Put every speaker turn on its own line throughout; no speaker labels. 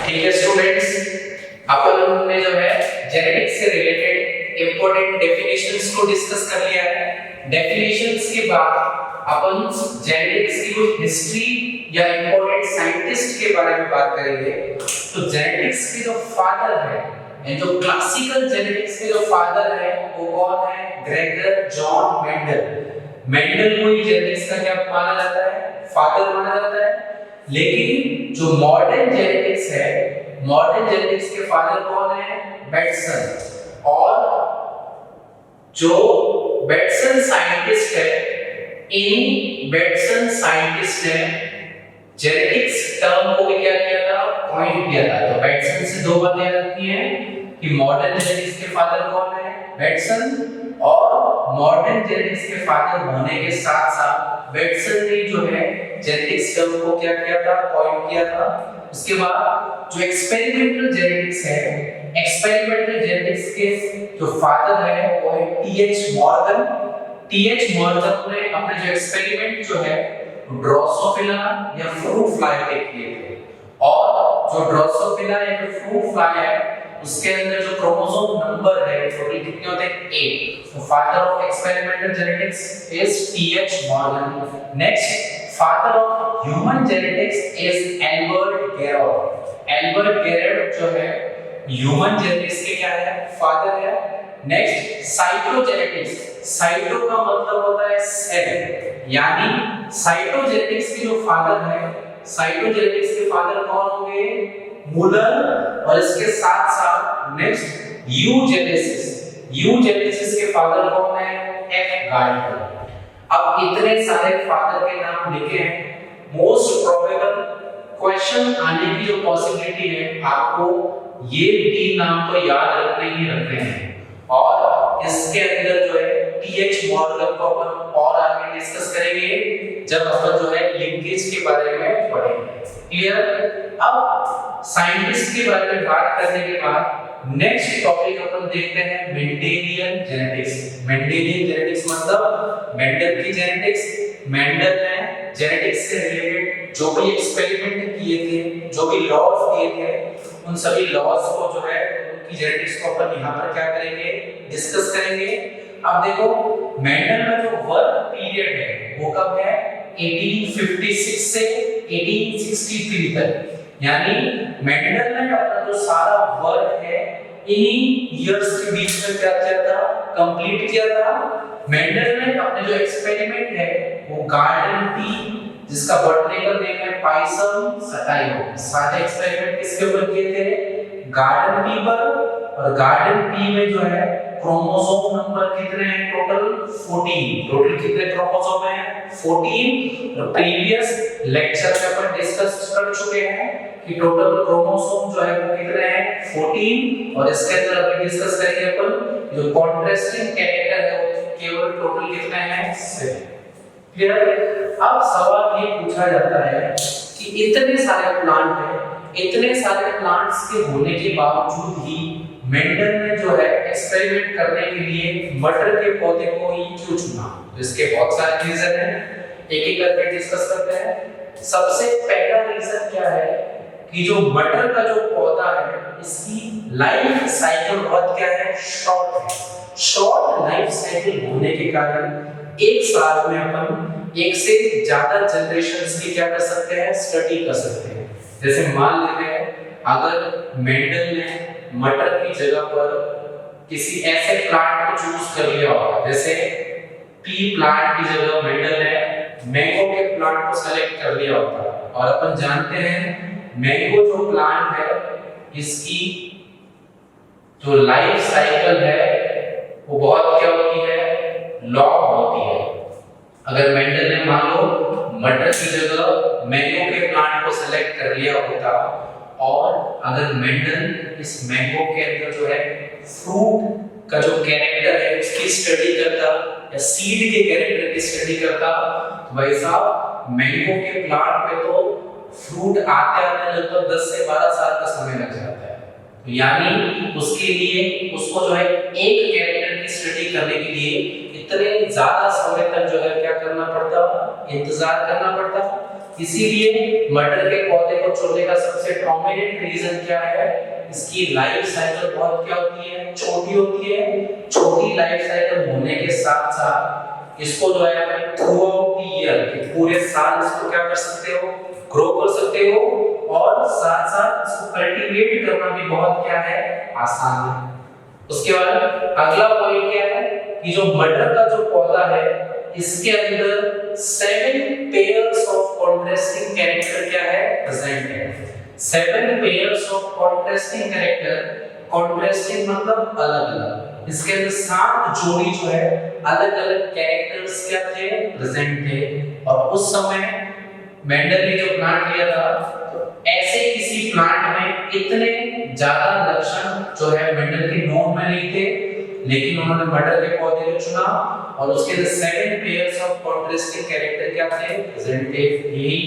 ठीक है स्टूडेंट्स, अपन ने जो है जेनेटिक्स से रिलेटेड इंपॉर्टेंट डेफिनेशंस को डिस्कस कर लिया है। डेफिनेशंस के बाद अपन जेनेटिक्स की कुछ हिस्ट्री या इंपॉर्टेंट साइंटिस्ट के बारे में बात करेंगे। तो जेनेटिक्स के जो फादर है, जो क्लासिकल जेनेटिक्स के जो फादर है वो कौन है? Gregor John Mendel. मेंडल को ही जेनेटिक्स का क्या माना जाता है? फादर माना जाता है। लेकिन जो मॉडर्न जेनेटिक्स है, मॉडर्न जेनेटिक्स के फादर कौन है? बेटसन। और जो बेटसन साइंटिस्ट है, इन बेटसन साइंटिस्ट ने जेनेटिक्स टर्म को भी क्या किया था? कॉइन किया था। तो बेटसन से दो बातें याद रखनी है कि मॉडर्न जेनेटिक्स के फादर कौन है? बेटसन। और मॉडर्न जेनेटिक्स के फादर होने के साथ साथ बेटसन ने जो है जेनेटिक्स टर्म को क्या किया था? कॉइन किया था। उसके बाद जो एक्सपेरिमेंटल जेनेटिक्स है, एक्सपेरिमेंटल जेनेटिक्स के जो फादर है वो है टीएच मॉर्गन। टीएच मॉर्गन ने अपने जो एक्सपेरिमेंट जो है ड्रोसोफिला या फ्रूट फ्लाई पे किए थे। और जो ड्रोसोफिला या जो फ्रूट फ्लाई है उसके अंदर जो क्रोमोसोम नंबर है टोटल कितने होते हैं? 8। तो father of experimental genetics is TH Morgan. Next father of human genetics is Albert Garrod. Albert Garrod जो है ह्यूमन जेनेटिक्स के क्या है? फादर है। Next cytogenetics. साइटो का मतलब होता है सेल, यानी साइटोजेनेटिक्स के जो फादर है, साइटोजेनेटिक्स के फादर कौन होंगे? मूलर। और इसके साथ साथ नेक्स्ट यूजेनेसिस। यूजेनेसिस के फादर कौन है? F Gardner. अब इतने सारे फादर के नाम लिखे हैं, मोस्ट प्रोबेबल क्वेश्चन आने की जो पॉसिबिलिटी है आपको ये तीन नाम तो याद रखने ही रखने हैं। और इसके अंदर जो है टीएच मॉर्गन को अपन और आगे डिस्कस करेंगे जब अपन जो है लिंकेज के बारे में पढ़ेंगे। क्लियर? अब साइंटिस्ट के बारे में बात करने के बाद नेक्स्ट टॉपिक अपन देखते हैं मेंडेलियन जेनेटिक्स। मेंडेलियन जेनेटिक्स मतलब मेंडल की जेनेटिक्स। मेंडल ने जेनेटिक्स से रिलेटेड जो भी एक्सपेरिमेंट किए थे, जो भी लॉज दिए थे, उन सभी लॉज को जो है उनकी जेनेटिक्स को अपन यहां पर क्या करेंगे? डिस्कस करेंगे। अब देखो मेंडल का जो वर्क पीरियड है वो कब है? 1856 से 1863 तक। यानी मेंडल ने अपना जो सारा वर्क है इन्हीं इयर्स के बीच में क्या किया था? कंप्लीट किया था। मेंडल ने अपने जो एक्सपेरिमेंट है वो गार्डन पी, जिसका बॉटनिकल नेम है पाइसम सटाइव। सारे एक्सपेरिमेंट किसके ऊपर किए थे? गार्डन पी पर। और गार्डन पी में जो है क्रोमोसोम नंबर कितने हैं? टोटल 14। टोटल कितने क्रोमोसोम हैं? 14। और प्रीवियस लेक्चर में अपन डिस्कस कर चुके हैं कि टोटल क्रोमोसोम जो है वो कितने हैं? 14। और इसके अंदर अभी डिस्कस करेंगे अपन जो कॉन्ट्रास्टिंग कैरेक्टर है वो केवल टोटल कितने हैं? 7। क्लियर? अब सवाल ये पूछा जाता है कि इतने सारे प्लांट हैं, इतने सारे प्लांट्स के होने के बावजूद ही मेंडल ने जो है एक्सपेरिमेंट करने के लिए मटर के पौधे को ही क्यों चुना? तो इसके बहुत सारे रीजन हैं, एक एक करके डिस्कस करते हैं। सबसे पहला रीजन क्या है कि जो मटर का जो पौधा है इसकी लाइफ साइकिल बहुत क्या है? शॉर्ट है। शॉर्ट लाइफ साइकिल होने के कारण एक साल में अपन एक से ज्यादा जनरेशंस की क्या कर सकते हैं? स्टडी कर सकते हैं। जैसे मान लेते हैं अगर मेंडल ने मटर की जगह पर किसी ऐसे प्लांट को चूज कर लिया होगा, जैसे पी प्लांट की जगह मेंडल ने मैंगो के प्लांट को सेलेक्ट कर लिया होता। और अपन जानते हैं मैंगो जो प्लांट है इसकी जो लाइफ साइकिल है वो बहुत क्या होती है? लॉन्ग होती है। अगर मेंडल ने मान लो मटर की जगह मैंगो के प्लांट को सेलेक्ट कर लिया होता और अगर मेंडल इस मैंगो के अंदर जो है फ्रूट का जो कैरेक्टर है उसकी स्टडी करता या सीड के कैरेक्टर की स्टडी करता, तो भाई साहब मैंगो के प्लांट पे तो फ्रूट आते आते लगभग 10 से 12 साल का समय लग जाता है। तो यानी उसके लिए उसको जो है एक कैरेक्टर की स्टडी करने के लिए इतने ज्यादा समय तक जो है क्या करना पड़ता? इंतजार करना पड़ता। इसीलिए मटर के पौधे को चुनने का सबसे प्रोमिनेंट रीजन क्या है, इसकी लाइफ साइकिल बहुत क्या होती है, छोटी होती है। छोटी लाइफ साइकिल होने के साथ साथ इसको जो है थ्रू आउट द ईयर, पूरे साल इसको क्या कर सकते हो, ग्रो कर सकते हो, और साथ साथ इसको कल्टीवेट करना भी बहुत क्या है, आसान है। उसके बाद अगला पॉइंट क्या है कि जो मटर का जो पौधा है इसके अंदर 7 पेयर्स ऑफ कॉन्ट्रास्टिंग कैरेक्टर क्या है, प्रेजेंट है। 7 pairs of contrasting character, contrasting मतलब अलग-अलग, इसके अंदर 7 जोड़ी जो है अलग-अलग कैरेक्टर्स क्या थे, प्रेजेंट थे। और उस समय मेंडल ने जो प्लांट लिया था तो ऐसे किसी प्लांट में इतने ज्यादा लक्षण जो है मेंडल के नोन में नहीं थे, लेकिन उन्होंने मटर के पौधे को चुना और उसके अंदर 7 पेयर्स ऑफ कॉन्ट्रास्टिंग कैरेक्टर क्या थे, प्रेजेंट थे। यही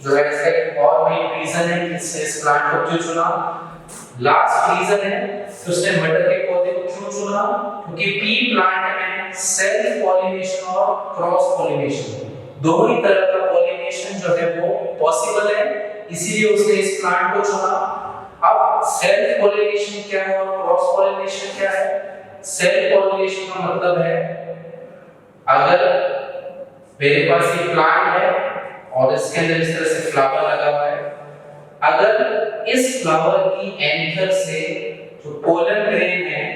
जो है इसका एक और मेन रीजन है कि इस प्लांट को क्यों चुना। लास्ट रीजन है कि उसने मटर के पौधे को क्यों चुना, क्योंकि पी प्लांट में सेल्फ पॉलिनेशन और क्रॉस पॉलिनेशन दोनों ही तरह का पॉलिनेशन जो है वो पॉसिबल है, इसीलिए उसने इस प्लांट को चुना। अब सेल्फ पॉलिनेशन क्या है और क्रॉस पॉलिनेशन क्या है। सेल्फ पॉलिनेशन का मतलब है अगर मेरे पास ये प्लांट है और इसके अंदर इस तरह से फ्लावर लगा हुआ है, अगर इस फ्लावर की एंथर से जो पोलन ग्रेन है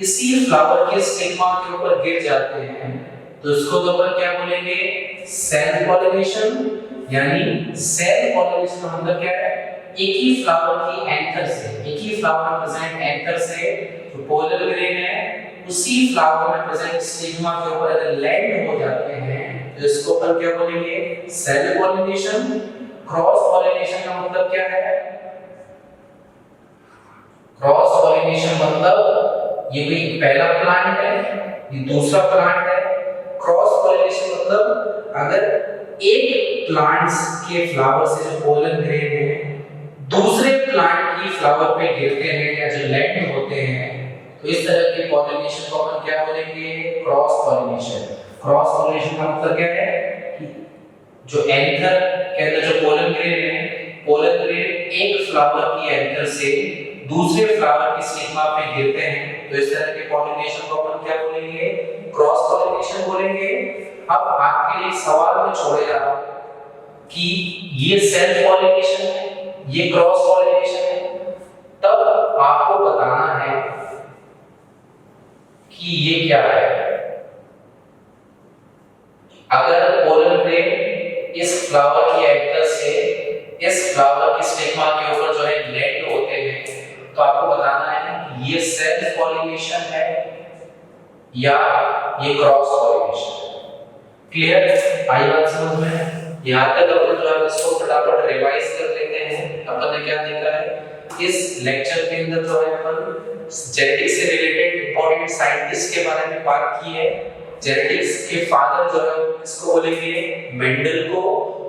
इसी फ्लावर के स्टिग्मा के ऊपर गिर जाते हैं तो इसको तो अपन क्या बोलेंगे, सेल्फ पॉलिनेशन। यानी सेल्फ पॉलिनेशन का मतलब क्या है, एक ही फ्लावर की एंकर से, एक ही फ्लावर में प्रेजेंट एंकर से जो पोलर ग्रेन है उसी फ्लावर में प्रेजेंट स्टिग्मा के ऊपर अगर लैंड हो जाते हैं तो इसको अपन क्या बोलेंगे, सेल्फ पॉलिनेशन। क्रॉस पॉलिनेशन का मतलब क्या है, क्रॉस पॉलिनेशन मतलब ये भी पहला प्लांट है, ये दूसरा प्लांट है। क्रॉस पॉलिनेशन मतलब अगर एक प्लांट्स के फ्लावर से जो पोलन ग्रेन है दूसरे प्लांट की फ्लावर पे गिरते हैं या जो लैंड होते हैं तो इस तरह के पॉलिनेशन को अपन क्या बोलेंगे, क्रॉस पॉलिनेशन। क्रॉस पॉलिनेशन का मतलब क्या है कि जो एंकर के अंदर जो पोलन ग्रेन है, पोलन ग्रेन एक फ्लावर की एंकर से दूसरे फ्लावर की स्टिग्मा पे गिरते हैं तो इस तरह के पॉलिनेशन को अपन क्या बोलेंगे, क्रॉस पॉलिनेशन बोलेंगे। अब आपके लिए सवाल में छोड़े जा रहा हूं कि ये सेल्फ पॉलिनेशन है, ये क्रॉस पॉलिनेशन है, तब आपको बताना है कि ये क्या है। अगर पोलन ग्रेन इस फ्लावर की एंकर से इस फ्लावर की स्टिग्मा के ऊपर जो है लैंड होते हैं तो आपको बताना है कि ये सेल्फ पॉलिनेशन है या ये क्रॉस पॉलिनेशन है। क्लियर, आई बात समझ में? यहां तक अपन जो है इसको फटाफट रिवाइज कर लेते हैं। अपन ने क्या देखा है इस लेक्चर के अंदर, जो है अपन जेनेटिक्स से रिलेटेड इंपॉर्टेंट साइंटिस्ट के बारे में बात की है। जेनेटिक्स के फादर जो है इसको बोलेंगे मेंडल को,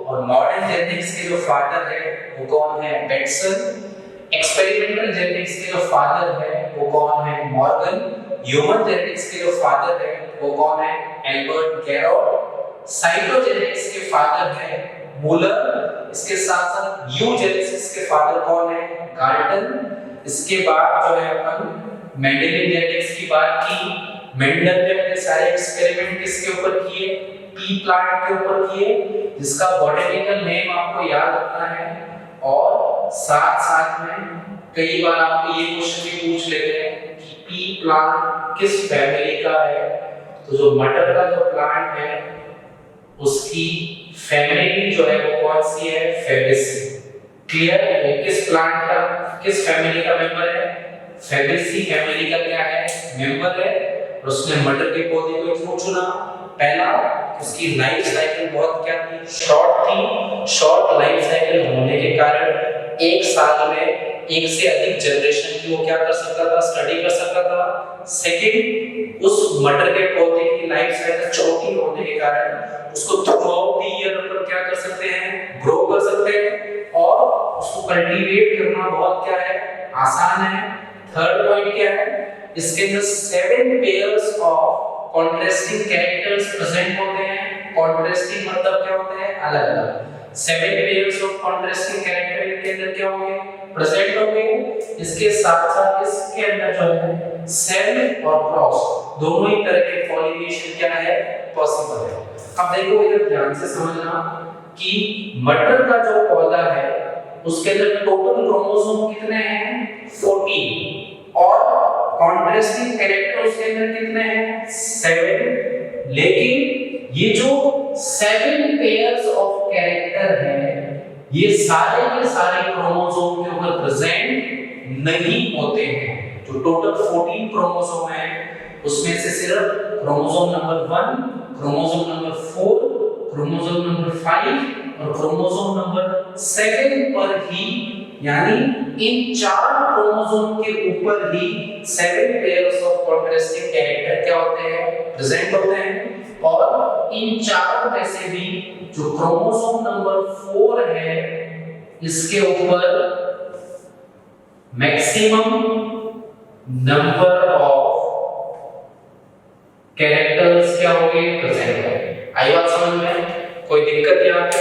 और मॉडर्न जेनेटिक्स के जो फादर है वो कौन है, बेटसन। एक्सपेरिमेंटल जेनेटिक्स के जो फादर है वो कौन है, मॉर्गन। ह्यूमन जेनेटिक्स के जो फादर है वो कौन है, एल्बर्ट गैरोट। साइटोजेनेटिक्स के फादर है मूलर। इसके साथ साथ यूजेनेटिक्स के फादर कौन है, गाल्टन। इसके बाद जो है अपन मेंडेलियन जेनेटिक्स की बात की। मेंडल ने अपने सारे एक्सपेरिमेंट किसके ऊपर किए, पी प्लांट के ऊपर किए, जिसका बॉटनिकल नेम आपको याद रखना है। और साथ साथ में कई बार आपको ये क्वेश्चन भी पूछ लेते हैं कि पी प्लांट किस फैमिली का है। तो जो मटर का जो प्लांट है उसकी फैमिली जो है वो कौन सी है, फेबेसी। क्लियर है, किस प्लांट का किस फैमिली का मेंबर है, फेबेसी फैमिली का क्या है, मेंबर है। और उसने मटर के पौधे को क्यों चुना, पहला उसकी लाइफ साइकिल बहुत क्या थी, शॉर्ट थी। शॉर्ट लाइफ साइकिल होने के कारण एक साल में एक से अधिक जनरेशन की वो क्या कर सकता था, स्टडी कर सकता था। सेकंड, उस मटर के पौधे की लाइफ साइकिल छोटी होने के कारण उसको थ्रू आउट द ईयर पर क्या कर सकते हैं, ग्रो कर सकते हैं और उसको कल्टीवेट करना बहुत क्या है, आसान है। थर्ड पॉइंट क्या है, इसके अंदर 7 pairs of contrasting characters present होते हैं। कॉन्ट्रास्टिंग मतलब क्या होते हैं, अलग अलग। 7 पेयर्स ऑफ कॉन्ट्रास्टिंग कैरेक्टर इनके अंदर क्या होंगे, प्रेजेंट होंगे। इसके साथ साथ इसके अंदर जो है सेल और क्रॉस दोनों ही तरह के पॉलिनेशन क्या है, पॉसिबल है। अब देखो इधर ध्यान से समझना कि मटर का जो पौधा है उसके अंदर टोटल क्रोमोसोम कितने हैं, 14, और कॉन्ट्रास्टिंग कैरेक्टर उसके अंदर कितने हैं, 7। लेकिन ये जो 7 पेयर्स ऑफ कैरेक्टर है ये सारे के सारे क्रोमोसोम के ऊपर प्रेजेंट नहीं होते हैं। जो टोटल 14 क्रोमोसोम है उसमें से सिर्फ chromosome number 1, chromosome number 4, chromosome number 5 और क्रोमोसोम नंबर 7 पर ही, यानी इन 4 क्रोमोसोम के ऊपर ही 7 पेयर्स ऑफ कॉन्ट्रास्टिंग कैरेक्टर क्या होते हैं, प्रेजेंट होते हैं। और इन 4 में से भी जो क्रोमोसोम नंबर 4 है इसके ऊपर मैक्सिमम नंबर ऑफ कैरेक्टर्स क्या होंगे, प्रेजेंट होंगे। आई बात समझ में, कोई दिक्कत यहाँ पे?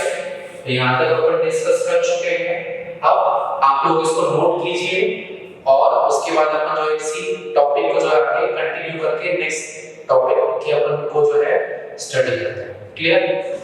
तो यहाँ तक अपन डिस्कस कर चुके हैं। अब आप लोग इसको नोट कीजिए और उसके बाद अपन जो इसी टॉपिक को जो है आगे कंटिन्यू करके नेक्स्ट टॉपिक के अपन को जो है स्टडी करते हैं। क्लियर?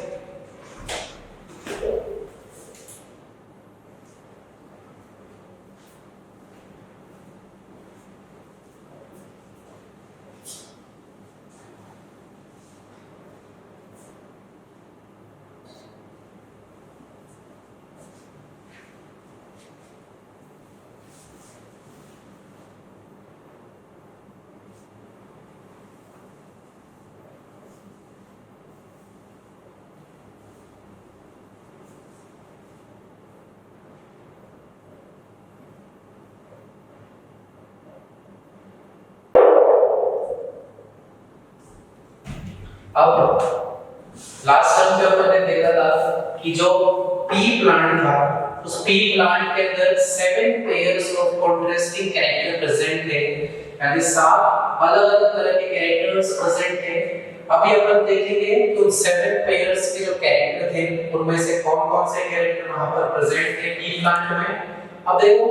अब लास्ट टाइम पे अपन ने देखा था कि जो पी प्लांट था उस पी प्लांट के अंदर 7 pairs of contrasting character present थे, यानी 7 अलग-अलग तरह के कैरेक्टर्स प्रेजेंट थे। अभी अपन देखेंगे तो 7 पेयर्स के जो कैरेक्टर थे उनमें से कौन-कौन से कैरेक्टर वहां पर प्रेजेंट थे पी प्लांट में। अब देखो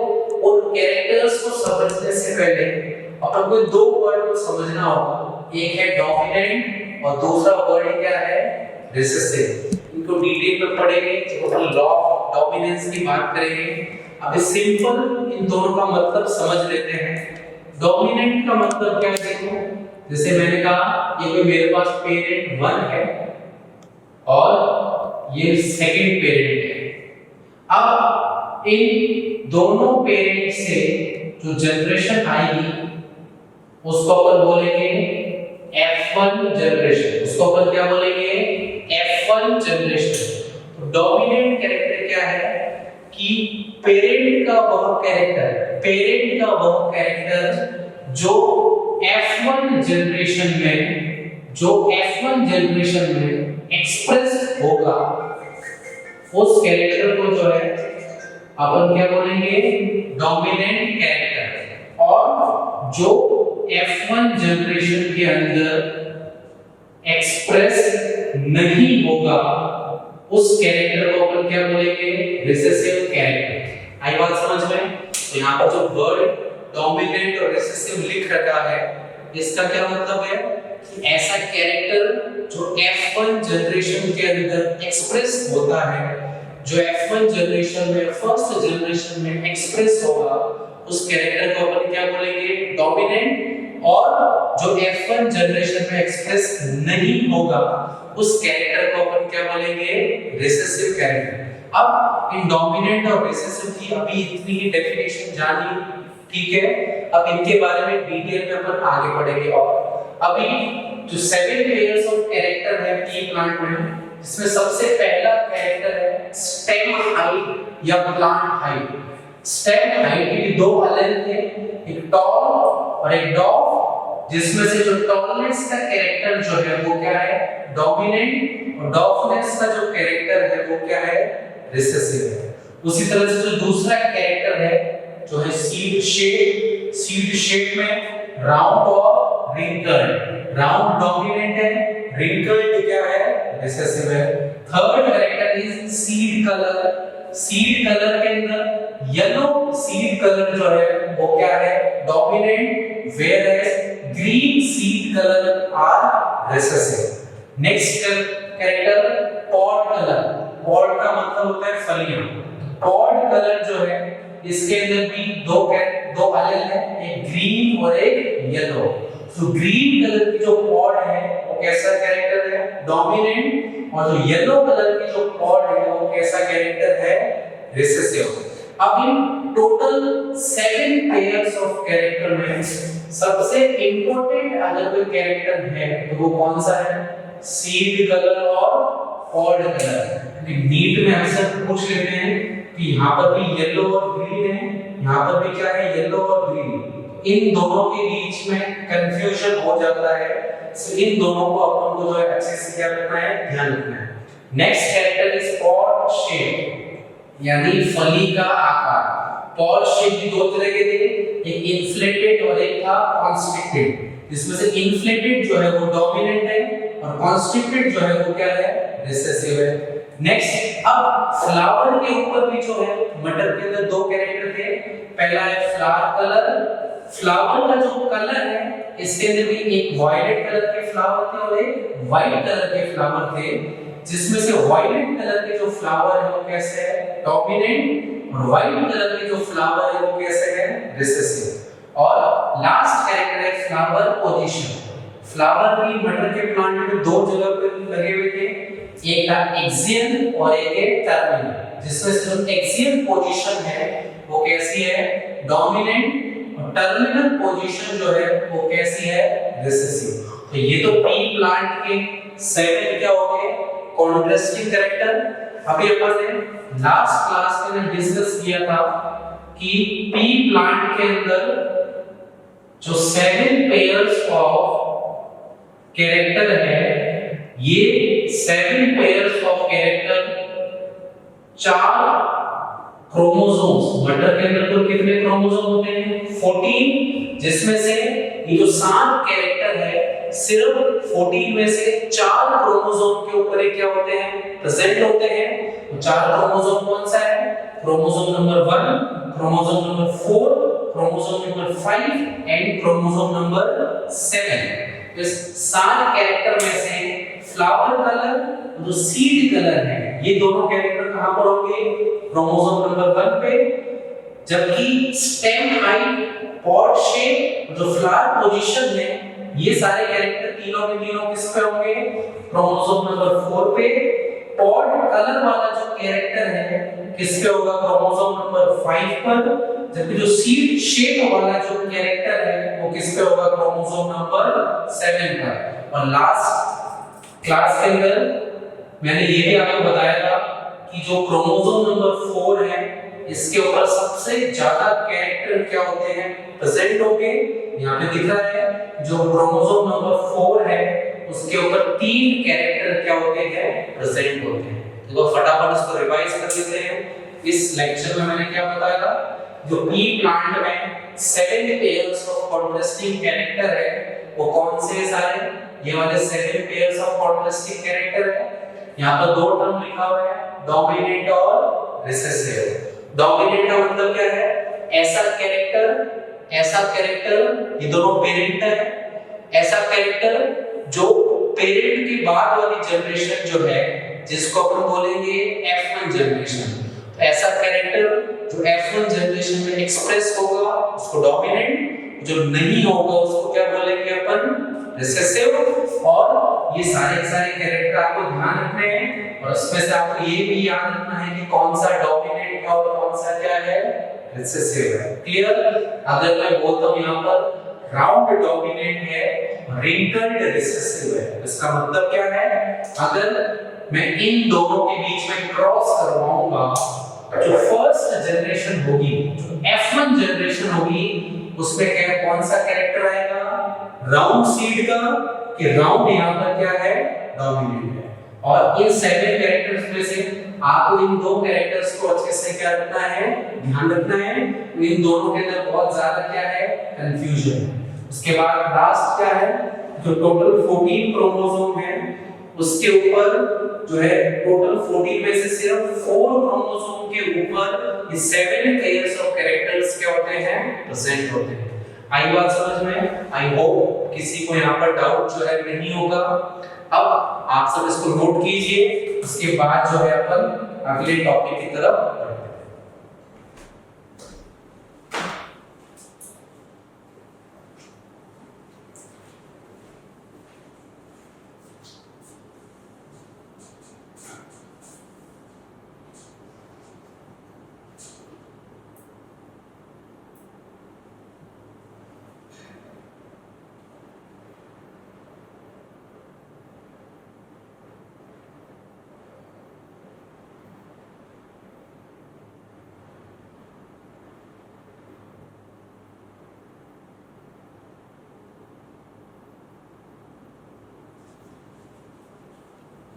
उन कैरेक्टर्स को समझने से पहले अपन को 2 वर्ड को समझना होगा, एक है डोमिनेंट और दूसरा वर्ड क्या है, रिसेसिव। इनको डिटेल में पढ़ेंगे जब अपन लॉ ऑफ डोमिनेंस की बात करेंगे। अब सिंपल इन दोनों का मतलब समझ लेते हैं। डोमिनेंट का मतलब क्या है, देखो जैसे मैंने कहा ये कोई मेरे पास पेरेंट 1 है और ये सेकंड पेरेंट है। अब इन दोनों पेरेंट से जो जनरेशन आएगी उसको अपन बोलेंगे F1 जनरेशन। उसको अपन क्या बोलेंगे, F1 जनरेशन। तो डोमिनेंट कैरेक्टर क्या है कि पेरेंट का वह कैरेक्टर जो F1 जनरेशन में एक्सप्रेस होगा उस कैरेक्टर को जो है अपन क्या बोलेंगे, डोमिनेंट कैरेक्टर। और जो F1 जनरेशन के अंदर एक्सप्रेस नहीं होगा उस कैरेक्टर को अपन क्या बोलेंगे, रिसेसिव कैरेक्टर। आई बात समझ में? तो यहाँ पर जो वर्ड डोमिनेंट और रिसेसिव लिख रखा है इसका क्या मतलब है कि ऐसा कैरेक्टर जो F1 जनरेशन के अंदर एक्सप्रेस होता है, जो F1 जनरेशन में फर्स्ट जनरेशन में एक्सप्रेस होगा उस कैरेक्टर को अपन क्या बोलेंगे, डोमिनेंट। और जो F1 जनरेशन में एक्सप्रेस नहीं होगा उस कैरेक्टर को अपन क्या बोलेंगे, रिसेसिव कैरेक्टर। अब इन डोमिनेंट और रिसेसिव की अभी इतनी ही डेफिनेशन जानी, ठीक है? अब इनके बारे में डिटेल में अपन आगे पढ़ेंगे। और अभी जो 7 पेयर्स ऑफ कैरेक्टर है पी प्लांट में, इसमें सबसे पहला कैरेक्टर है स्टेम हाइट या प्लांट हाइट। स्टेम हाइट के 2 एलेल थे, एक टॉल और एक डॉफ, जिसमें से जो टॉलनेस का कैरेक्टर जो है वो क्या है, डोमिनेंट, और डॉफनेस का जो कैरेक्टर है वो क्या है, रिसेसिव है। उसी तरह से जो दूसरा कैरेक्टर है जो है सीड शेप में राउंड और रिंकल्ड। राउंड डोमिनेंट है, रिंकल्ड क्या है, रिसेसिव है। Third character is seed colour. Seed colour के अंदर येलो सीड कलर जो है वो क्या है, dominant, whereas green seed colour are recessive. Next character pod colour. Pod का मतलब होता है फलियां। पॉड कलर जो है इसके अंदर भी दो एलेल है, एक ग्रीन और एक येलो। तो ग्रीन कलर की जो पॉड है वो कैसा कैरेक्टर है, डोमिनेंट, और जो येलो कलर की जो पॉड है वो कैसा कैरेक्टर है, रिसेसिव। अब in total 7 pairs of character में सबसे इंपॉर्टेंट अगर कोई कैरेक्टर है तो वो कौन सा है, सीड कलर और पॉड कलर। नीट में अक्सर पूछ लेते हैं कि यहाँ पर भी येलो और ग्रीन है, यहाँ पर भी क्या है, येलो और ग्रीन। इन दोनों के बीच में कंफ्यूजन हो जाता है, तो इन दोनों को अपन को जो है अच्छे से क्या करना है, ध्यान रखना है। Next character is pod shape, यानी फली का आकार। पॉड शेप भी दो तरह के थे, एक इन्फ्लेटेड और एक था कॉन्स्ट्रिक्टेड। इसमें से इन्फ्लेटेड जो है वो डोमिनेंट है और कॉन्स्ट्रिक्टेड जो है वो क्या है, रिसेसिव है। नेक्स्ट, अब फ्लावर के ऊपर भी जो है मटर के अंदर दो कैरेक्टर थे। पहला है फ्लावर कलर। फ्लावर का जो कलर है इसके अंदर भी एक वायलेट कलर के फ्लावर थे और एक व्हाइट कलर के फ्लावर थे, जिसमें से वायलेट कलर के जो फ्लावर है वो कैसे है, डोमिनेंट, और व्हाइट कलर के जो फ्लावर है वो कैसे है, रिसेसिव। और लास्ट कैरेक्टर है फ्लावर पोजीशन। फ्लावर भी मटर के प्लांट में दो जगह पे लगे हुए थे, एक था एक्सियल और एक है टर्मिनल, जिसमें से जो एक्सियल पोजीशन है वो कैसी है, डोमिनेंट, और टर्मिनल पोजीशन जो है वो कैसी है, रिसेसिव। तो ये तो पी प्लांट के 7 क्या हो गए, कॉन्ट्रास्टिंग कैरेक्टर। अभी अपन ने लास्ट क्लास में डिस्कस किया था कि पी प्लांट के अंदर जो 7 पेयर्स ऑफ कैरेक्टर है, ये 7 पेयर्स ऑफ कैरेक्टर 4 क्रोमोसोम्स, मटर के अंदर कुल कितने क्रोमोसोम होते हैं, 14, जिसमें से ये जो 7 कैरेक्टर है सिर्फ 14 में से 4 क्रोमोसोम के ऊपर क्या होते हैं, प्रेजेंट होते हैं। तो 4 क्रोमोसोम कौन सा है, chromosome number 1, chromosome number 4, chromosome number 5 and chromosome number 7। इस 7 कैरेक्टर में से फ्लावर कलर और जो सीड कलर है ये दोनों कैरेक्टर कहां पर होंगे, क्रोमोसोम नंबर 1 पे, जबकि स्टेम हाइट, पॉड शेप, जो फ्लावर पोजीशन है, ये सारे कैरेक्टर तीनों के तीनों किस पे होंगे, क्रोमोसोम नंबर 4 पे। पॉड कलर वाला जो कैरेक्टर है किस पे होगा, क्रोमोसोम नंबर 5 पर, जबकि जो सीड शेप वाला जो कैरेक्टर है वो किस पे होगा, क्रोमोसोम नंबर 7 पर। और लास्ट क्लास के अंदर मैंने ये भी आपको बताया था कि जो क्रोमोसोम नंबर 4 है इसके ऊपर सबसे ज्यादा कैरेक्टर क्या होते हैं, प्रेजेंट होंगे। यहाँ पे दिख रहा है जो क्रोमोसोम नंबर 4 है उसके ऊपर 3 कैरेक्टर क्या होते हैं, प्रेजेंट होते हैं। तो फटाफट इसको रिवाइज कर लेते हैं। इस लेक्चर में मैंने क्या बताया था, जो पी प्लांट में 7 पेयर्स ऑफ कॉन्ट्रास्टिंग कैरेक्टर है वो कौन से हैं सारे, ये वाले 7 पेयर्स ऑफ कॉन्ट्रास्टिंग कैरेक्टर है। यहाँ पर दो टर्म लिखा हुआ है, डोमिनेंट और रिसेसिव। डोमिनेंट का मतलब क्या है, ऐसा कैरेक्टर ये दोनों पेरेंट है, ऐसा कैरेक्टर जो पेरेंट के बाद वाली जनरेशन जो है जिसको अपन बोलेंगे F1 जनरेशन। ऐसा कैरेक्टर जो F1 जनरेशन में एक्सप्रेस होगा उसको डोमिनेंट, जो नहीं होगा उसको क्या बोलेंगे अपन, रिसेसिव। और ये सारे कैरेक्टर आपको ध्यान रखने हैं और इसमें से आपको ये भी याद रखना है कि कौन सा डोमिनेंट है और कौन सा क्या है, रिसेसिव है। क्लियर। अगर मैं बोलता हूं यहाँ पर राउंड डोमिनेंट है, रिंकल्ड रिसेसिव है, इसका मतलब क्या है, अगर मैं इन दोनों के बीच में क्रॉस करवाऊंगा जो फर्स्ट जनरेशन होगी, जो F1 जनरेशन होगी, उसमें क्या कौन सा कैरेक्टर आएगा, राउंड सीड का, कि राउंड यहाँ पर क्या है, डोमिनेंट है। और इन 7 कैरेक्टर्स में से आपको इन दो कैरेक्टर्स को अच्छे से क्या रखना है, ध्यान रखना है। इन दोनों के अंदर बहुत ज्यादा क्या है, कंफ्यूजन है। उसके बाद लास्ट क्या है, जो टोटल 14 क्रोमोसोम है उसके ऊपर जो है टोटल 14 में से सिर्फ 4 क्रोमोसोम के ऊपर ये 7 पेयर्स ऑफ कैरेक्टर्स क्या होते हैं, प्रेजेंट होते हैं। आई बात समझ में? आई होप किसी को यहाँ पर डाउट जो है नहीं होगा। अब आप सब इसको नोट कीजिए, उसके बाद जो है अपन अगले टॉपिक की तरफ बढ़ते हैं।